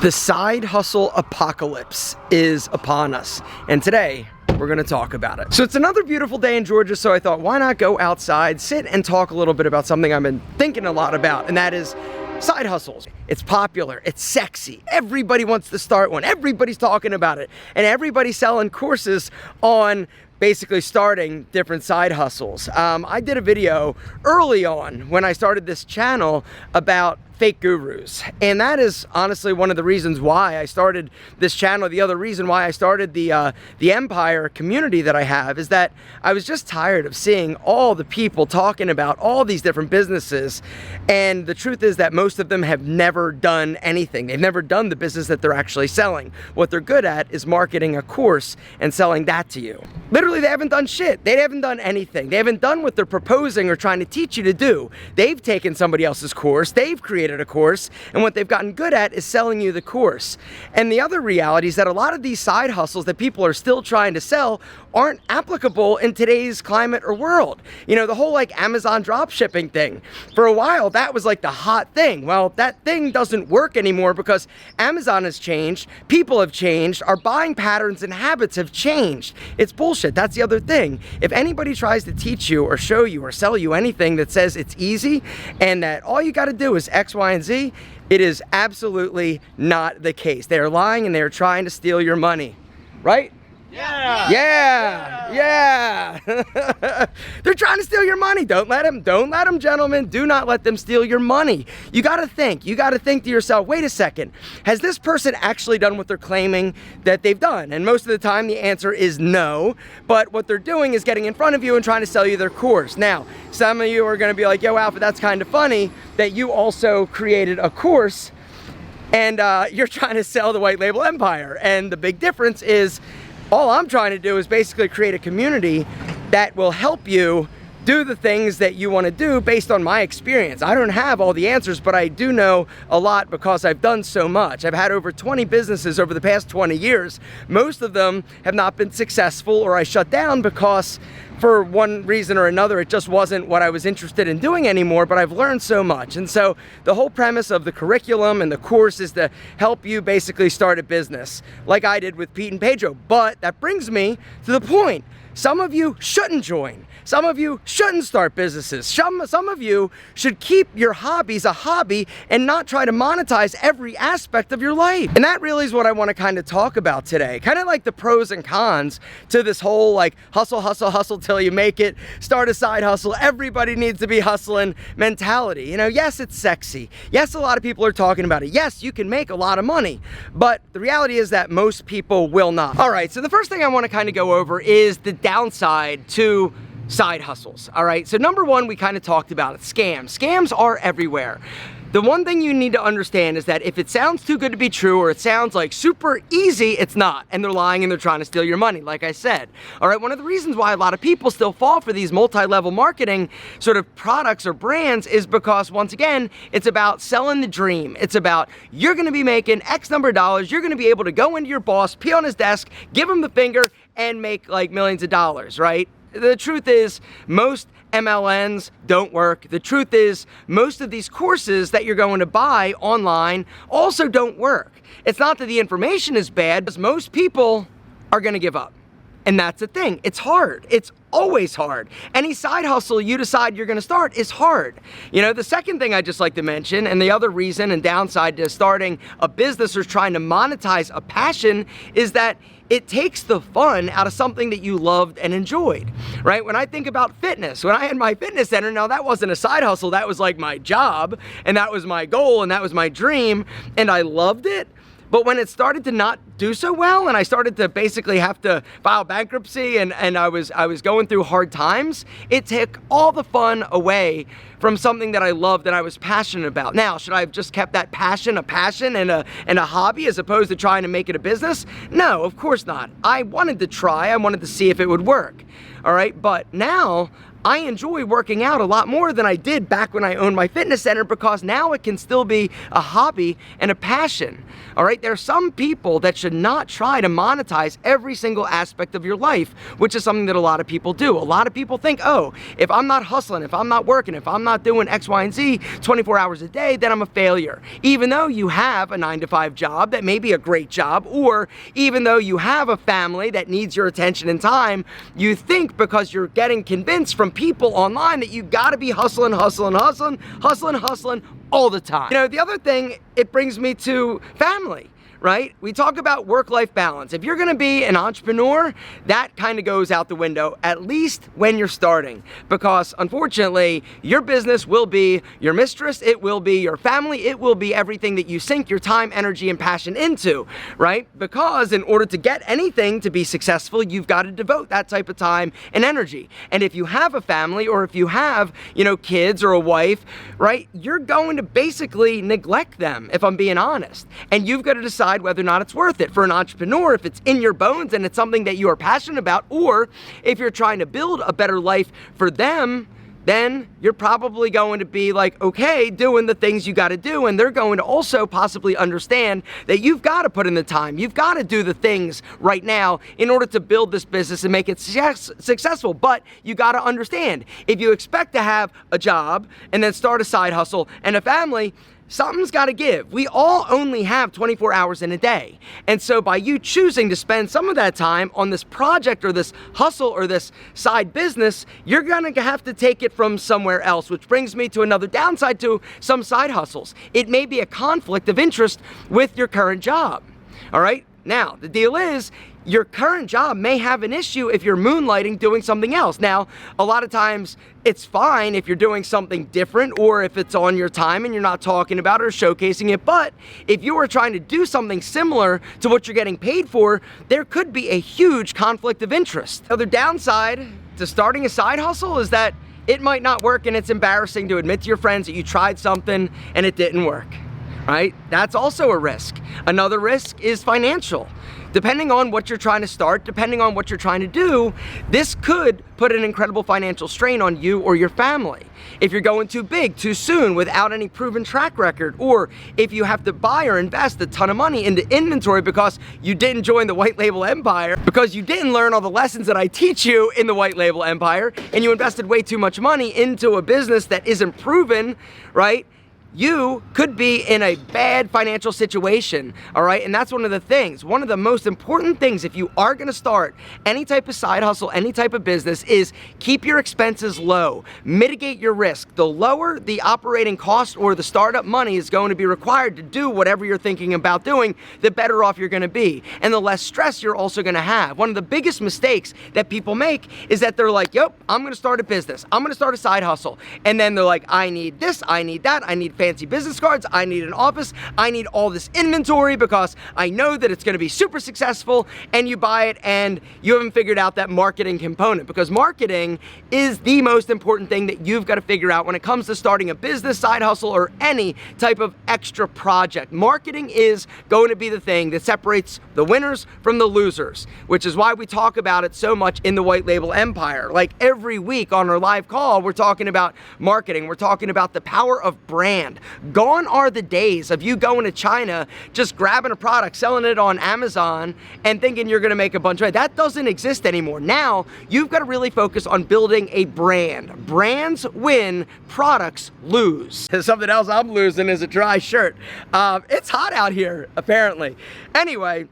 The side hustle apocalypse is upon us, and today we're gonna talk about it. So it's another beautiful day in Georgia, so I thought, why not go outside, sit and talk a little bit about something I've been thinking a lot about, and that is side hustles. It's popular, it's sexy, everybody wants to start one, everybody's talking about it, and everybody's selling courses on basically starting different side hustles. I did a video early on when I started this channel about fake gurus, and that is honestly one of the reasons why I started this channel. The other reason why I started the Empire community that I have is that I was just tired of seeing all the people talking about all these different businesses, and the truth is that most of them have never done anything. They've never done the business that they're actually selling. What they're good at is marketing a course and selling that to you. Literally, they haven't done shit. They haven't done anything. They haven't done what they're proposing or trying to teach you to do. They've taken somebody else's course, they've created a course, and what they've gotten good at is selling you the course. And the other reality is that a lot of these side hustles that people are still trying to sell aren't applicable in today's climate or world. You know, the whole like Amazon drop shipping thing, for a while that was like the hot thing. Well, that thing doesn't work anymore because Amazon has changed, people have changed, our buying patterns and habits have changed. It's bullshit. That's the other thing. If anybody tries to teach you or show you or sell you anything that says it's easy and that all you got to do is X, Y, and Z, it is absolutely not the case. They are lying and they are trying to steal your money, right? Yeah. They're trying to steal your money. Don't let them, gentlemen. Do not let them steal your money. You gotta think to yourself, wait a second, has this person actually done what they're claiming that they've done? And most of the time the answer is no, but what they're doing is getting in front of you and trying to sell you their course. Now, some of you are gonna be like, yo, Alpha, that's kind of funny that you also created a course and you're trying to sell the white label Empire. And the big difference is, all I'm trying to do is basically create a community that will help you do the things that you want to do based on my experience. I don't have all the answers, but I do know a lot because I've done so much. I've had over 20 businesses over the past 20 years. Most of them have not been successful, or I shut down because for one reason or another, it just wasn't what I was interested in doing anymore, but I've learned so much. And so the whole premise of the curriculum and the course is to help you basically start a business like I did with Pete and Pedro. But that brings me to the point. Some of you shouldn't join. Some of you shouldn't start businesses. Some of you should keep your hobbies a hobby and not try to monetize every aspect of your life. And that really is what I want to kind of talk about today. Kind of like the pros and cons to this whole like hustle, hustle, hustle till you make it, start a side hustle, everybody needs to be hustling mentality. You know, yes, it's sexy. Yes, a lot of people are talking about it. Yes, you can make a lot of money, but the reality is that most people will not. All right, so the first thing I want to kind of go over is the downside to side hustles. All right, so number one, we kind of talked about it, scams. Scams are everywhere. The one thing you need to understand is that if it sounds too good to be true, or it sounds like super easy, it's not, and they're lying and they're trying to steal your money, like I said. All right, one of the reasons why a lot of people still fall for these multi-level marketing sort of products or brands is because, once again, it's about selling the dream. It's about, you're gonna be making X number of dollars, you're gonna be able to go into your boss, pee on his desk, give him the finger, and make like millions of dollars, right? The truth is, most MLMs don't work. The truth is, most of these courses that you're going to buy online also don't work. It's not that the information is bad, because most people are gonna give up. And that's the thing, it's hard. It's always hard. Any side hustle you decide you're gonna start is hard. You know, the second thing I just like to mention, and the other reason and downside to starting a business or trying to monetize a passion, is that it takes the fun out of something that you loved and enjoyed, right? When I think about fitness, when I had my fitness center, now that wasn't a side hustle, that was like my job, and that was my goal, and that was my dream, and I loved it. But when it started to not do so well, and I started to basically have to file bankruptcy, and I was going through hard times, it took all the fun away from something that I loved and I was passionate about. Now, should I have just kept that passion a passion and a hobby as opposed to trying to make it a business? No, of course not. I wanted to try, I wanted to see if it would work. All right, but now I enjoy working out a lot more than I did back when I owned my fitness center, because now it can still be a hobby and a passion. All right, there are some people that should not try to monetize every single aspect of your life, which is something that a lot of people do. A lot of people think, oh, if I'm not hustling, if I'm not working, if I'm not doing X, Y, and Z 24 hours a day, then I'm a failure. Even though you have a 9-to-5 job that may be a great job, or even though you have a family that needs your attention and time, you think because you're getting convinced from people online that you gotta be hustling all the time. You know, the other thing, it brings me to family, right? We talk about work-life balance. If you're gonna be an entrepreneur, that kind of goes out the window, at least when you're starting, because unfortunately, your business will be your mistress, it will be your family, it will be everything that you sink your time, energy, and passion into, right? Because in order to get anything to be successful, you've got to devote that type of time and energy. And if you have a family, or if you have, you know, kids or a wife, right, you're going to basically neglect them, if I'm being honest. And you've got to decide whether or not it's worth it. For an entrepreneur, if it's in your bones and it's something that you are passionate about, or if you're trying to build a better life for them, then you're probably going to be like, okay, doing the things you got to do, and they're going to also possibly understand that you've got to put in the time, you've got to do the things right now in order to build this business and make it successful. But you got to understand, if you expect to have a job and then start a side hustle and a family, something's got to give. We all only have 24 hours in a day. And so by you choosing to spend some of that time on this project or this hustle or this side business, you're going to have to take it from somewhere else, which brings me to another downside to some side hustles. It may be a conflict of interest with your current job. All right? Now, the deal is, your current job may have an issue if you're moonlighting doing something else. Now, a lot of times it's fine if you're doing something different, or if it's on your time and you're not talking about it or showcasing it. But if you are trying to do something similar to what you're getting paid for, there could be a huge conflict of interest. The other downside to starting a side hustle is that it might not work, and it's embarrassing to admit to your friends that you tried something and it didn't work, right? That's also a risk. Another risk is financial. Depending on what you're trying to start, depending on what you're trying to do, this could put an incredible financial strain on you or your family. If you're going too big, too soon, without any proven track record, or if you have to buy or invest a ton of money into inventory because you didn't join the white label empire, because you didn't learn all the lessons that I teach you in the white label empire, and you invested way too much money into a business that isn't proven, right? You could be in a bad financial situation, all right? And that's one of the things. One of the most important things, if you are gonna start any type of side hustle, any type of business, is keep your expenses low. Mitigate your risk. The lower the operating cost or the startup money is going to be required to do whatever you're thinking about doing, the better off you're gonna be. And the less stress you're also gonna have. One of the biggest mistakes that people make is that they're like, yep, I'm gonna start a business. I'm gonna start a side hustle. And then they're like, I need this, I need that, I need fancy business cards, I need an office, I need all this inventory because I know that it's going to be super successful, and you buy it and you haven't figured out that marketing component, because marketing is the most important thing that you've got to figure out when it comes to starting a business, side hustle, or any type of extra project. Marketing is going to be the thing that separates the winners from the losers, which is why we talk about it so much in the white label empire. Like every week on our live call, we're talking about marketing, we're talking about the power of brand. Gone are the days of you going to China, just grabbing a product, selling it on Amazon, and thinking you're gonna make a bunch of money. That doesn't exist anymore. Now, you've got to really focus on building a brand. Brands win, products lose. Something else I'm losing is a dry shirt. It's hot out here, apparently. Anyway,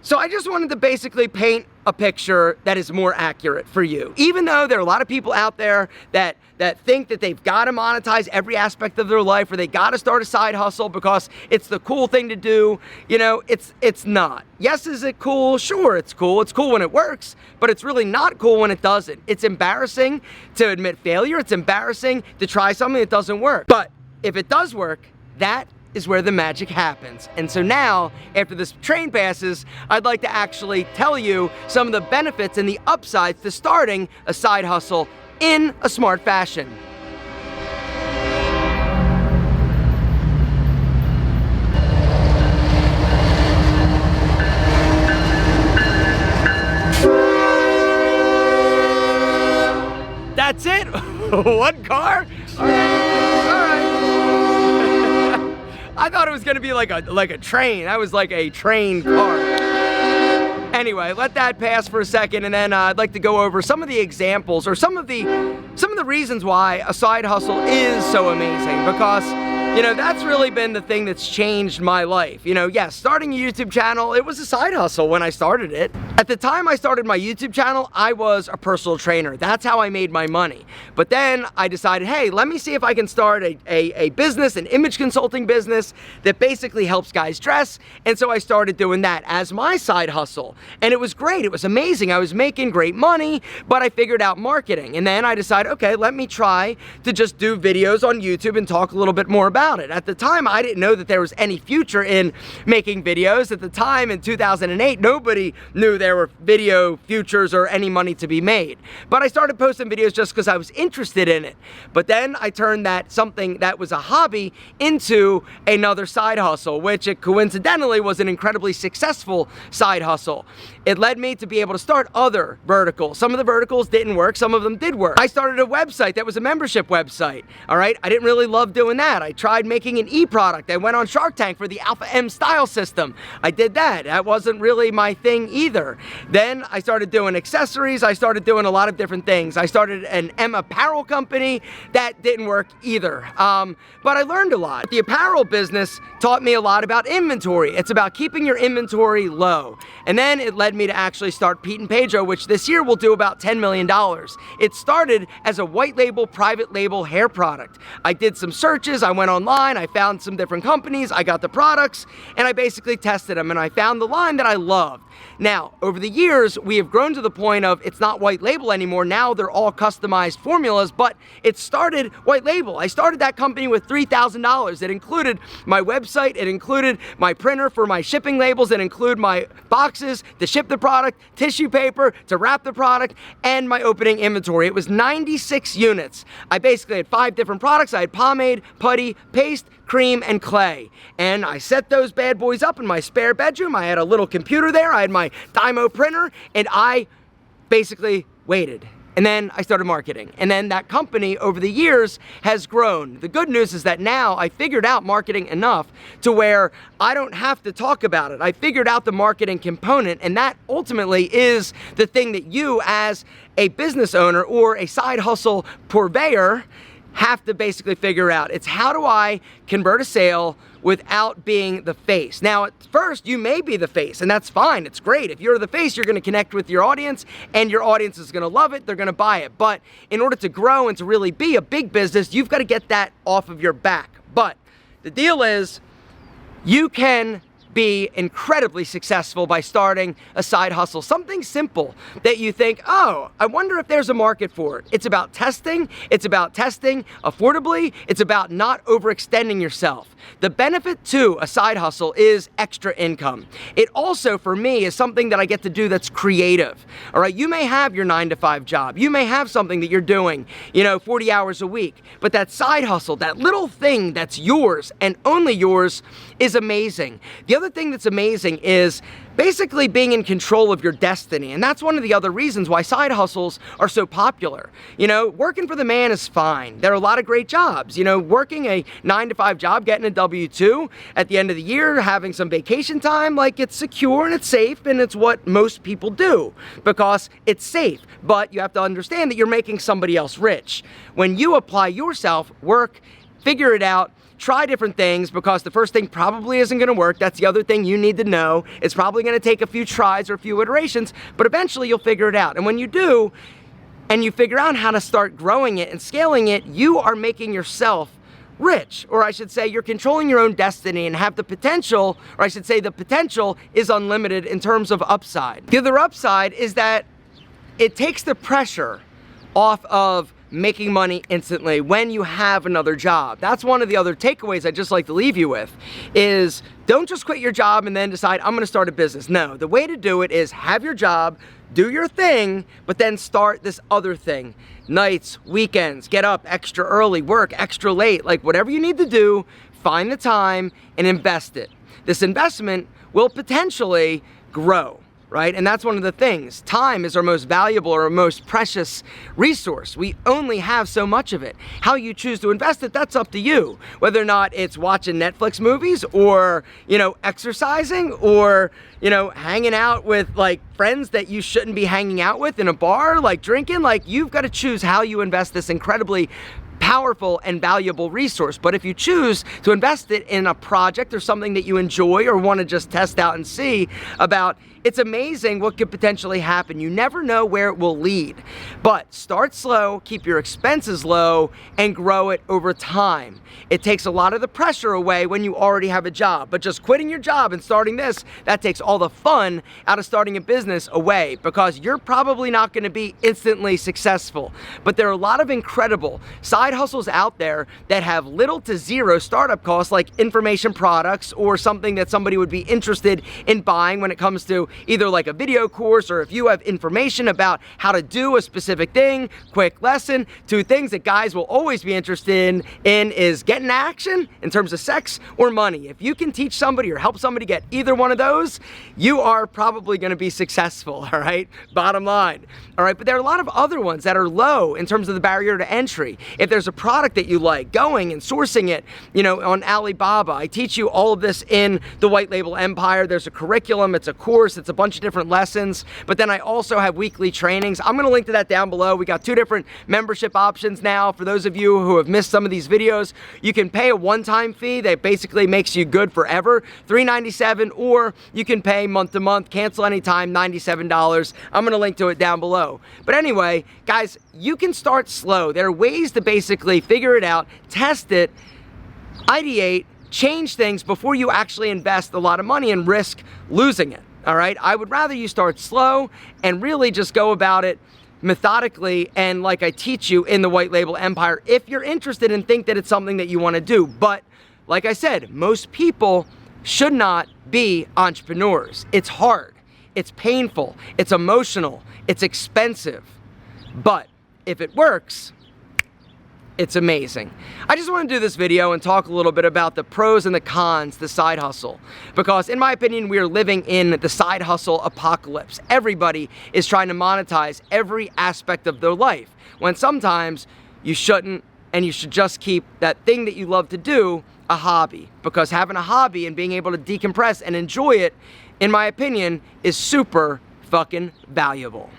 so I just wanted to basically paint a picture that is more accurate for you. Even though there are a lot of people out there that think that they've got to monetize every aspect of their life, or they got to start a side hustle because it's the cool thing to do, you know, it's not. Yes, is it cool? Sure, it's cool. It's cool when it works, but it's really not cool when it doesn't. It's embarrassing to admit failure. It's embarrassing to try something that doesn't work. But if it does work, that is where the magic happens. And so now, after this train passes, I'd like to actually tell you some of the benefits and the upsides to starting a side hustle in a smart fashion. That's it. What car? All right. I thought it was gonna be like a train. That was like a train car. Anyway, let that pass for a second, and then I'd like to go over some of the examples or some of the reasons why a side hustle is so amazing, because you know, that's really been the thing that's changed my life. You know, yes, starting a YouTube channel, it was a side hustle when I started it. At the time I started my YouTube channel, I was a personal trainer. That's how I made my money. But then I decided, hey, let me see if I can start a business, an image consulting business that basically helps guys dress. And so I started doing that as my side hustle. And it was great. It was amazing. I was making great money, but I figured out marketing. And then I decided, okay, let me try to just do videos on YouTube and talk a little bit more about it. At the time, I didn't know that there was any future in making videos. At the time, in 2008, nobody knew there were video futures or any money to be made. But I started posting videos just because I was interested in it. But then I turned that something that was a hobby into another side hustle, which it coincidentally was an incredibly successful side hustle. It led me to be able to start other verticals. Some of the verticals didn't work, some of them did work. I started a website that was a membership website, all right? I didn't really love doing that. I tried making an e-product. I went on Shark Tank for the Alpha M style system. I did that. That wasn't really my thing either. Then I started doing accessories. I started doing a lot of different things. I started an M apparel company. That didn't work either. But I learned a lot. The apparel business taught me a lot about inventory. It's about keeping your inventory low. And then it led me to actually start Pete and Pedro, which this year will do about $10 million. It started as a white label, private label hair product. I did some searches. I went online. I found some different companies. I got the products and I basically tested them and I found the line that I loved. Now, over the years, we have grown to the point of it's not white label anymore. Now they're all customized formulas, but it started white label. I started that company with $3,000. It included my website. It included my printer for my shipping labels. It included my boxes to ship the product, tissue paper to wrap the product, and my opening inventory. It was 96 units. I basically had 5 different products. I had pomade, putty, paste, cream, and clay. And I set those bad boys up in my spare bedroom. I had a little computer there. I had my Dymo printer, and I basically waited. And then I started marketing. And then that company over the years has grown. The good news is that now I figured out marketing enough to where I don't have to talk about it. I figured out the marketing component, and that ultimately is the thing that you as a business owner or a side hustle purveyor have to basically figure out. It's how do I convert a sale without being the face? Now, at first, you may be the face, and that's fine. It's great. If you're the face, you're going to connect with your audience, and your audience is going to love it. They're going to buy it. But in order to grow and to really be a big business, you've got to get that off of your back. But the deal is, you can be incredibly successful by starting a side hustle. Something simple that you think, oh, I wonder if there's a market for it. It's about testing. It's about testing affordably. It's about not overextending yourself. The benefit to a side hustle is extra income. It also, for me, is something that I get to do that's creative. All right, you may have your 9-to-5 job. You may have something that you're doing, 40 hours a week. But that side hustle, that little thing that's yours and only yours, is amazing. The other thing that's amazing is basically being in control of your destiny. And that's one of the other reasons why side hustles are so popular. Working for the man is fine. There are a lot of great jobs. Working a 9-to-5 job, getting a W-2 at the end of the year, having some vacation time, like it's secure and it's safe and it's what most people do because it's safe. But you have to understand that you're making somebody else rich. When you apply yourself, work, figure it out, try different things, because the first thing probably isn't going to work. That's the other thing you need to know. It's probably going to take a few tries or a few iterations, but eventually you'll figure it out. And when you do, and you figure out how to start growing it and scaling it, you are making yourself rich. Or I should say, you're controlling your own destiny and have the potential, or I should say the potential is unlimited in terms of upside. The other upside is that it takes the pressure off of making money instantly when you have another job. That's one of the other takeaways I'd just like to leave you with is don't just quit your job and then decide I'm going to start a business. No, the way to do it is have your job, do your thing, but then start this other thing. Nights, weekends, get up extra early, work extra late, like whatever you need to do, find the time and invest it. This investment will potentially grow. right? And that's one of the things. Time is our most valuable or our most precious resource. We only have so much of it. How you choose to invest it, that's up to you. Whether or not it's watching Netflix movies or, exercising or, hanging out with like friends that you shouldn't be hanging out with in a bar, like drinking, like you've got to choose how you invest this incredibly powerful and valuable resource. But if you choose to invest it in a project or something that you enjoy or want to just test out and see about, it's amazing what could potentially happen. You never know where it will lead. But start slow, keep your expenses low, and grow it over time. It takes a lot of the pressure away when you already have a job. But just quitting your job and starting this, that takes all the fun out of starting a business away, because you're probably not going to be instantly successful. But there are a lot of incredible side hustles out there that have little to zero startup costs, like information products or something that somebody would be interested in buying when it comes to either like a video course, or if you have information about how to do a specific thing, quick lesson. Two things that guys will always be interested in is getting action in terms of sex or money. If you can teach somebody or help somebody get either one of those, you are probably going to be successful, all right? Bottom line, all right? But there are a lot of other ones that are low in terms of the barrier to entry. If there's a product that you like, going and sourcing it, on Alibaba. I teach you all of this in the White Label Empire. There's a curriculum, it's a course, it's a bunch of different lessons, but then I also have weekly trainings. I'm going to link to that down below. We got 2 different membership options now. For those of you who have missed some of these videos, you can pay a one-time fee that basically makes you good forever, $397, or you can pay month to month, cancel anytime, $97. I'm going to link to it down below. But anyway, guys, you can start slow. There are ways to basically figure it out, test it, ideate, change things before you actually invest a lot of money and risk losing it. All right, I would rather you start slow and really just go about it methodically and like I teach you in the White Label Empire if you're interested and think that it's something that you want to do. But like I said, most people should not be entrepreneurs. It's hard, it's painful, it's emotional, it's expensive. But if it works, it's amazing. I just want to do this video and talk a little bit about the pros and the cons to side hustle, because in my opinion, we are living in the side hustle apocalypse. Everybody is trying to monetize every aspect of their life, when sometimes you shouldn't, and you should just keep that thing that you love to do a hobby, because having a hobby and being able to decompress and enjoy it, in my opinion, is super fucking valuable.